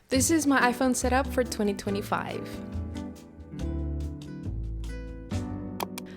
This is my iPhone setup for 2025.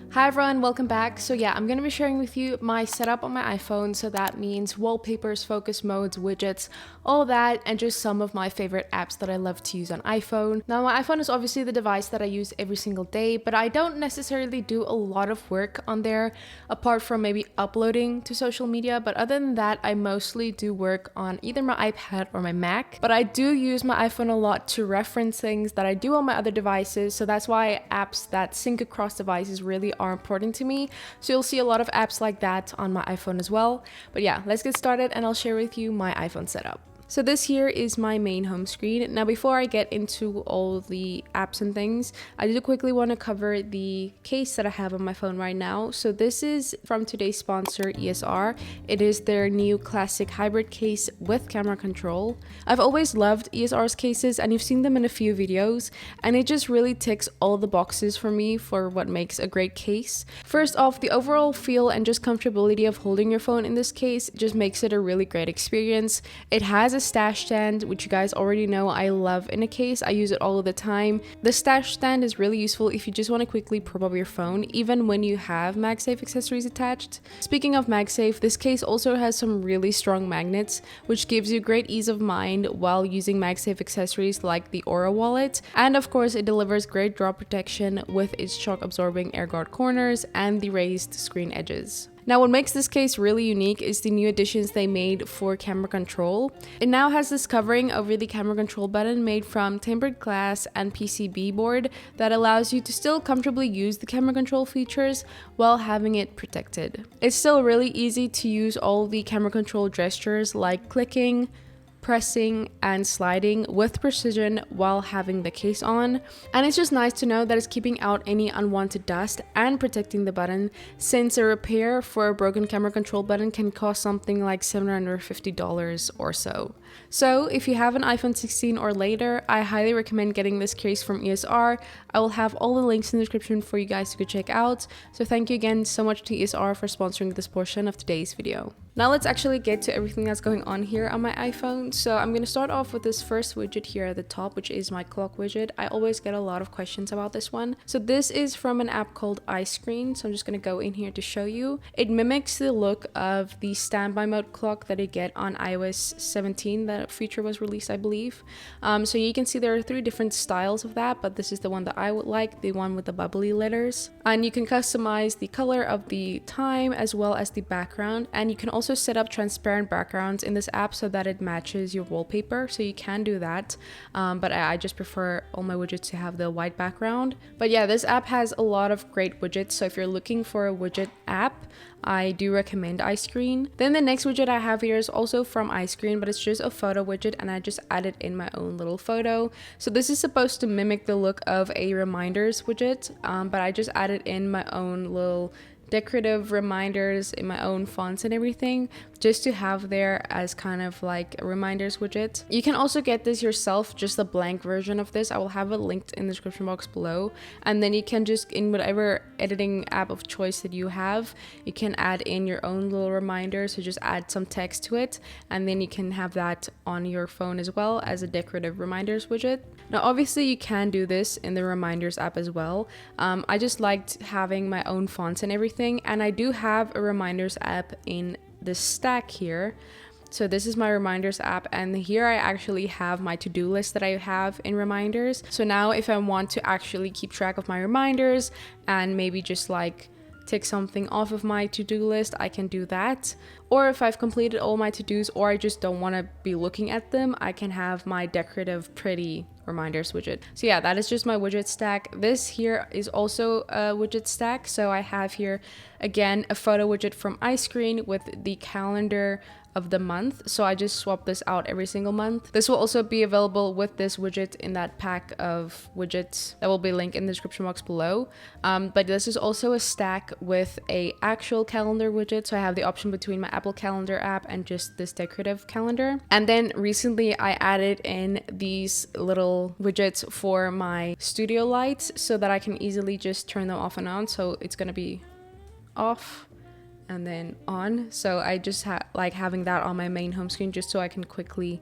Hi everyone, welcome back. So yeah, I'm going to be sharing with you my setup on my iPhone. So that means wallpapers, focus modes, widgets, all that, and just some of my favorite apps that I love to use on iPhone. Now my iPhone is obviously the device that I use every single day, but I don't necessarily do a lot of work on there apart from maybe uploading to social media. But other than that, I mostly do work on either my iPad or my Mac. But I do use my iPhone a lot to reference things that I do on my other devices. So that's why apps that sync across devices really are important to me. So you'll see a lot of apps like that on my iPhone as well. But yeah, let's get started and I'll share with you my iPhone setup. So this here is my main home screen. Now before I get into all the apps and things, I do quickly want to cover the case that I have on my phone right now. So this is from today's sponsor, ESR. It is their new classic hybrid case with camera control. I've always loved ESR's cases and you've seen them in a few videos, and it just really ticks all the boxes for me for what makes a great case. First off, the overall feel and just comfortability of holding your phone in this case just makes it a really great experience. It has a stash stand, which you guys already know I love in a case. I use it all of the time. The stash stand is really useful if you just want to quickly prop up your phone, even when you have MagSafe accessories attached. Speaking of MagSafe, this case also has some really strong magnets, which gives you great ease of mind while using MagSafe accessories like the Aura wallet. And of course, it delivers great drop protection with its shock absorbing air guard corners and the raised screen edges. Now what makes this case really unique is the new additions they made for camera control. It now has this covering over the camera control button made from tempered glass and PCB board that allows you to still comfortably use the camera control features while having it protected. It's still really easy to use all the camera control gestures like clicking, pressing and sliding with precision while having the case on, and it's just nice to know that it's keeping out any unwanted dust and protecting the button, since a repair for a broken camera control button can cost something like $750 or so. So if you have an iPhone 16 or later, I highly recommend getting this case from ESR. I will have all the links in the description for you guys to go check out. So thank you again so much to ESR for sponsoring this portion of today's video. Now let's actually get to everything that's going on here on my iPhone. So I'm going to start off with this first widget here at the top, which is my clock widget. I always get a lot of questions about this one. So this is from an app called iScreen. So I'm just going to go in here to show you. It mimics the look of the standby mode clock that you get on iOS 17. That feature was released, I believe. So you can see there are 3 different styles of that, but this is the one that I would like, the one with the bubbly letters. And you can customize the color of the time as well as the background, and you can also set up transparent backgrounds in this app so that it matches your wallpaper, so you can do that, but I just prefer all my widgets to have the white background. But yeah, this app has a lot of great widgets, so if you're looking for a widget app, I do recommend iScreen. Then the next widget I have here is also from iScreen, but it's just a photo widget and I just added in my own little photo. So this is supposed to mimic the look of a reminders widget, but I just added in my own little decorative reminders in my own fonts and everything, just to have there as kind of like a reminders widget. You can also get this yourself, just a blank version of this. I will have it linked in the description box below, and then you can just, in whatever editing app of choice that you have, you can add in your own little reminder. So just add some text to it, and then you can have that on your phone as well as a decorative reminders widget. Now obviously you can do this in the reminders app as well. I just liked having my own fonts and everything, and I do have a reminders app in this stack here. So this is my reminders app, and here I actually have my to-do list that I have in reminders. So now if I want to actually keep track of my reminders and maybe just like tick something off of my to-do list, I can do that. Or if I've completed all my to-dos or I just don't want to be looking at them, I can have my decorative pretty reminders widget. So yeah, that is just my widget stack. This here is also a widget stack. So I have here again a photo widget from iScreen with the calendar of the month. So I just swap this out every single month. This will also be available with this widget in that pack of widgets that will be linked in the description box below. But this is also a stack with a actual calendar widget. So I have the option between my Apple Calendar app and just this decorative calendar. And then recently I added in these little widgets for my studio lights so that I can easily just turn them off and on. So it's gonna be off and then on. So I just like having that on my main home screen just so I can quickly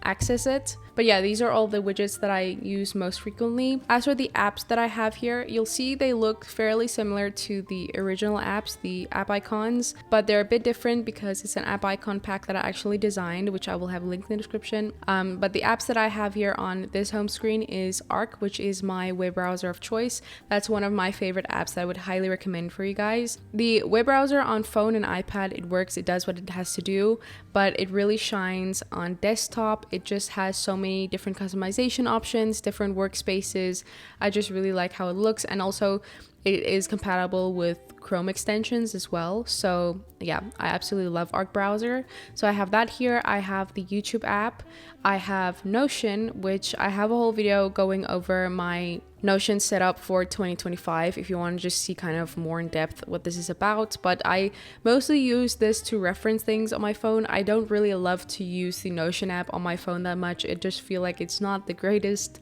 access it. But yeah, these are all the widgets that I use most frequently. As for the apps that I have here, you'll see they look fairly similar to the original apps, the app icons, but they're a bit different because it's an app icon pack that I actually designed, which I will have linked in the description. But the apps that I have here on this home screen is Arc, which is my web browser of choice. That's one of my favorite apps that I would highly recommend for you guys. The web browser on phone and iPad, it works, it does what it has to do, but it really shines on desktop. It just has so many different customization options, different workspaces. I just really like how it looks, and also it is compatible with Chrome extensions as well. So yeah, I absolutely love Arc browser. So I have that here. I have the YouTube app. I have Notion, which I have a whole video going over my Notion setup for 2025 if you want to just see kind of more in depth what this is about. But I mostly use this to reference things on my phone. I don't really love to use the Notion app on my phone that much. It just feel like it's not the greatest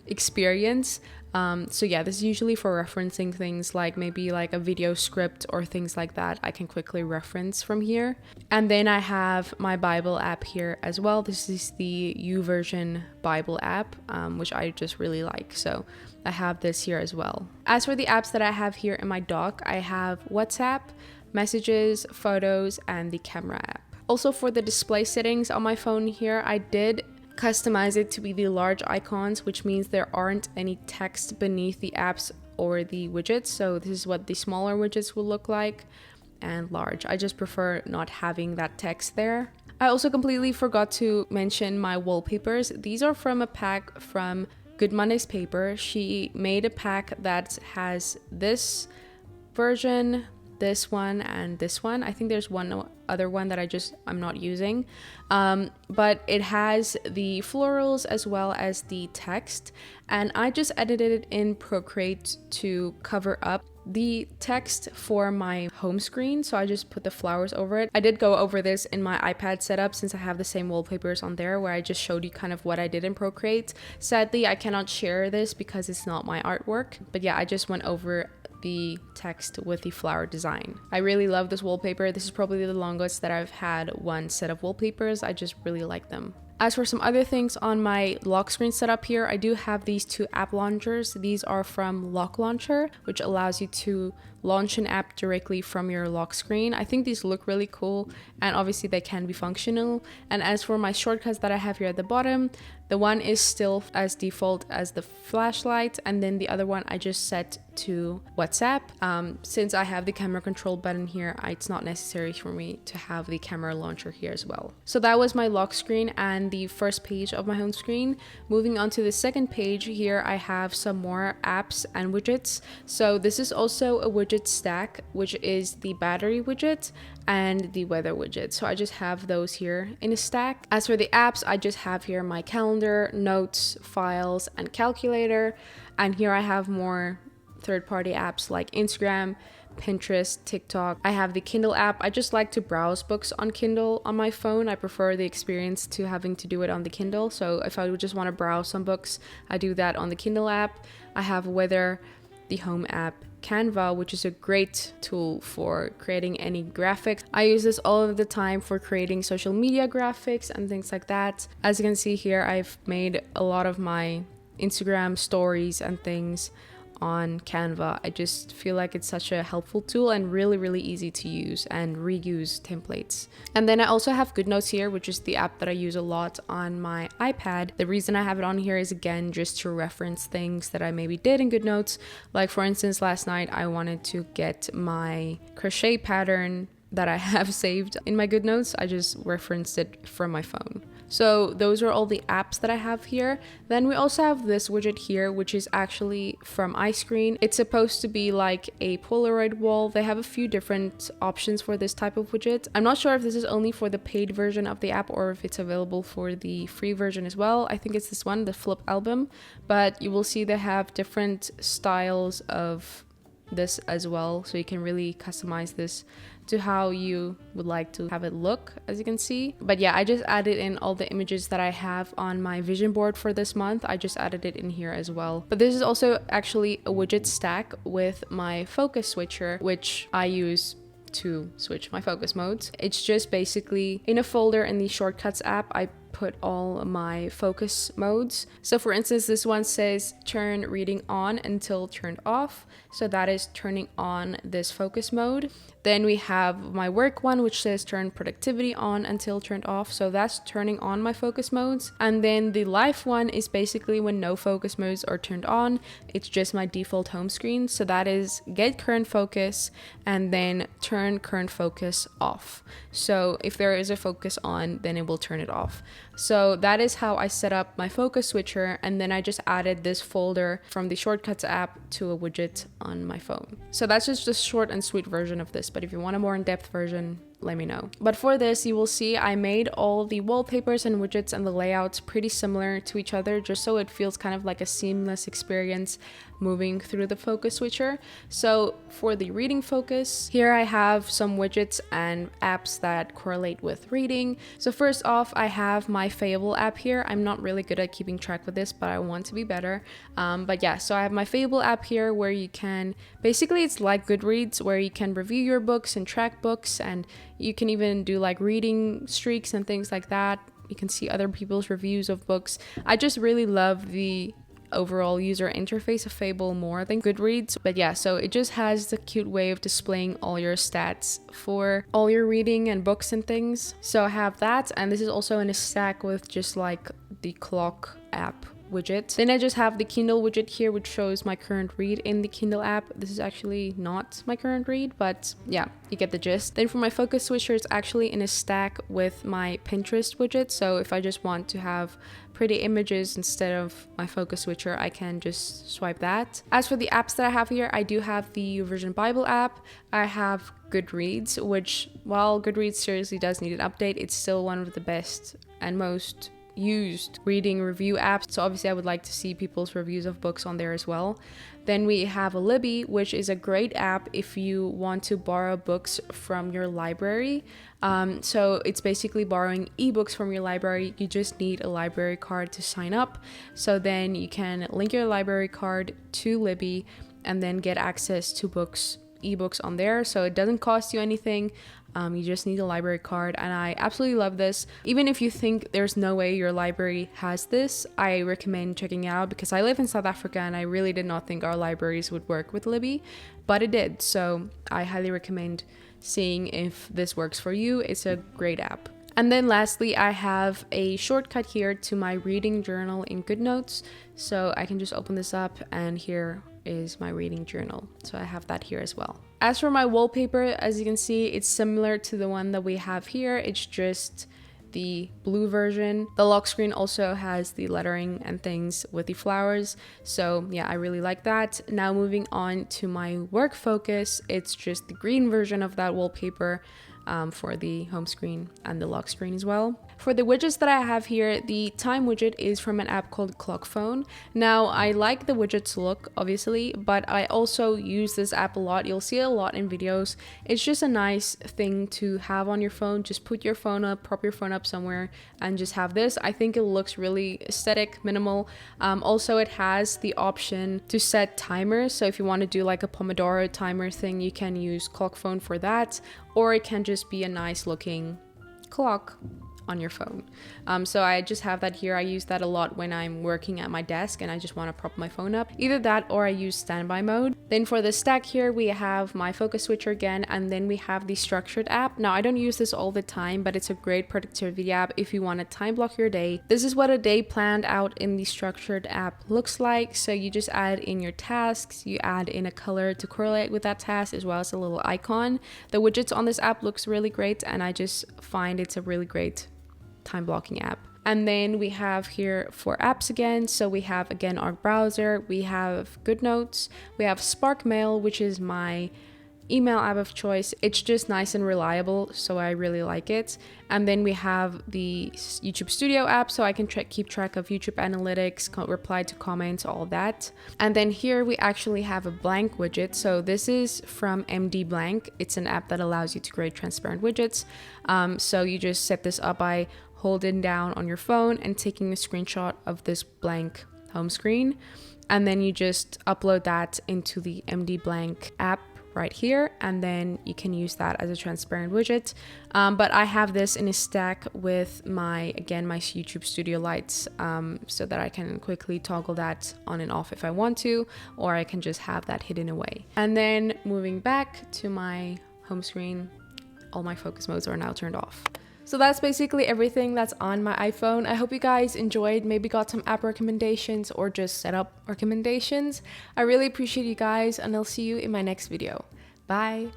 experience. So yeah, this is usually for referencing things like maybe like a video script or things like that. I can quickly reference from here. And then I have my Bible app here as well. This is the YouVersion Bible app, which I just really like. So I have this here as well. As for the apps that I have here in my dock, I have WhatsApp, Messages, Photos, and the Camera app. Also for the display settings on my phone here, I did customize it to be the large icons, which means there aren't any text beneath the apps or the widgets. So this is what the smaller widgets will look like, and large. I just prefer not having that text there. I also completely forgot to mention my wallpapers. These are from a pack from Good Monday's Paper. She made a pack that has this version, this one, and this one. I think there's one other one that I'm not using, but it has the florals as well as the text, and I just edited it in Procreate to cover up the text for my home screen, so I just put the flowers over it. I did go over this in my iPad setup since I have the same wallpapers on there, where I just showed you kind of what I did in Procreate. Sadly, I cannot share this because it's not my artwork, but yeah, I just went over the text with the flower design. I really love this wallpaper. This is probably the longest that I've had one set of wallpapers. I just really like them. As for some other things on my lock screen setup here, I do have these two app launchers. These are from Lock Launcher, which allows you to launch an app directly from your lock screen. I think these look really cool, and obviously they can be functional. And as for my shortcuts that I have here at the bottom, the one is still as default as the flashlight, and then the other one I just set to WhatsApp. Since I have the camera control button here, it's not necessary for me to have the camera launcher here as well. So that was my lock screen and the first page of my home screen. Moving on to the second page, here I have some more apps and widgets. So this is also a widget stack, which is the battery widget and the weather widget. So I just have those here in a stack. As for the apps, I just have here my calendar, notes, files, and calculator. And here I have more third-party apps like Instagram, Pinterest, TikTok. I have the Kindle app. I just like to browse books on Kindle on my phone. I prefer the experience to having to do it on the Kindle. So if I would just want to browse some books, I do that on the Kindle app. I have weather, the home app, Canva, which is a great tool for creating any graphics. I use this all of the time for creating social media graphics and things like that. As you can see here, I've made a lot of my Instagram stories and things on Canva. I just feel like it's such a helpful tool and really easy to use and reuse templates. And then I also have GoodNotes here, which is the app that I use a lot on my iPad. The reason I have it on here is again just to reference things that I maybe did in GoodNotes. Like for instance, last night I wanted to get my crochet pattern that I have saved in my GoodNotes. I just referenced it from my phone. So those are all the apps that I have here. Then we also have this widget here, which is actually from iScreen. It's supposed to be like a Polaroid wall. They have a few different options for this type of widget. I'm not sure if this is only for the paid version of the app or if it's available for the free version as well. I think it's this one, the Flip Album, but you will see they have different styles of this as well, so you can really customize this to how you would like to have it look, as you can see. But yeah, I just added in all the images that I have on my vision board for this month. I just added it in here as well. But this is also actually a widget stack with my focus switcher, which I use to switch my focus modes. It's just basically in a folder in the shortcuts app. I put all my focus modes. So for instance, this one says turn reading on until turned off. So that is turning on this focus mode. Then we have my work one, which says turn productivity on until turned off. So that's turning on my focus modes. And then the life one is basically when no focus modes are turned on. It's just my default home screen. So that is get current focus and then turn current focus off. So if there is a focus on, then it will turn it off. So that is how I set up my focus switcher, and then I just added this folder from the Shortcuts app to a widget on my phone. So that's just a short and sweet version of this, but if you want a more in-depth version, let me know. But for this, you will see I made all the wallpapers and widgets and the layouts pretty similar to each other, just so it feels kind of like a seamless experience moving through the focus switcher. So for the reading focus, here I have some widgets and apps that correlate with reading. So first off, I have my Fable app here. I'm not really good at keeping track with this, but I want to be better. But yeah, so I have my Fable app here where you can, basically it's like Goodreads, where you can review your books and track books, and you can even do like reading streaks and things like that. You can see other people's reviews of books. I just really love the overall user interface of Fable more than Goodreads. But yeah, so it just has the cute way of displaying all your stats for all your reading and books and things. So I have that, and this is also in a stack with just like the clock app widget. Then I just have the Kindle widget here, which shows my current read in the Kindle app. This is actually not my current read, but yeah, you get the gist. Then for my focus switcher, it's actually in a stack with my Pinterest widget. So if I just want to have pretty images instead of my focus switcher, I can just swipe that. As for the apps that I have here, I do have the YouVersion Bible app. I have Goodreads, which while Goodreads seriously does need an update, it's still one of the best and most used reading review apps. So obviously I would like to see people's reviews of books on there as well. Then we have a Libby, which is a great app if you want to borrow books from your library. So it's basically borrowing ebooks from your library. You just need a library card to sign up. So then you can link your library card to Libby and then get access to ebooks on there. So it doesn't cost you anything. You just need a library card, and I absolutely love this. Even if you think there's no way your library has this, I recommend checking it out, because I live in South Africa and I really did not think our libraries would work with Libby, but it did. So I highly recommend seeing if this works for you. It's a great app. And then lastly, I have a shortcut here to my reading journal in GoodNotes. So I can just open this up, and here is my reading journal. So I have that here as well. As for my wallpaper, as you can see, it's similar to the one that we have here. It's just the blue version. The lock screen also has the lettering and things with the flowers. So yeah, I really like that. Now moving on to my work focus, it's just the green version of that wallpaper for the home screen and the lock screen as well. For the widgets that I have here, the time widget is from an app called Clockphone. Now, I like the widget's look, obviously, but I also use this app a lot. You'll see it a lot in videos. It's just a nice thing to have on your phone. Just put your phone up, prop your phone up somewhere, and just have this. I think it looks really aesthetic, minimal. Also, it has the option to set timers. So if you want to do like a Pomodoro timer thing, you can use Clockphone for that, or it can just be a nice looking clock on your phone. So I just have that here. I use that a lot when I'm working at my desk and I just want to prop my phone up. Either that or I use standby mode. Then for the stack here, we have my focus switcher again, and then we have the structured app. Now I don't use this all the time, but it's a great productivity app if you want to time block your day. This is what a day planned out in the structured app looks like. So you just add in your tasks, you add in a color to correlate with that task, as well as a little icon. The widgets on this app looks really great, and I just find it's a really great time blocking app. And then we have here for apps again. So we have again our browser, we have GoodNotes, we have Spark Mail, which is my email app of choice. It's just nice and reliable, so I really like it. And then we have the YouTube Studio app, so I can keep track of YouTube analytics, reply to comments, all that. And then here we actually have a blank widget. So this is from MD Blank. It's an app that allows you to create transparent widgets. So you just set this up by holding down on your phone and taking a screenshot of this blank home screen, and then you just upload that into the MD Blank app right here, and then you can use that as a transparent widget. But I have this in a stack with my YouTube Studio lights, so that I can quickly toggle that on and off if I want to, or I can just have that hidden away. And then moving back to my home screen, all my focus modes are now turned off. So that's basically everything that's on my iPhone. I hope you guys enjoyed, maybe got some app recommendations or just setup recommendations. I really appreciate you guys, and I'll see you in my next video. Bye!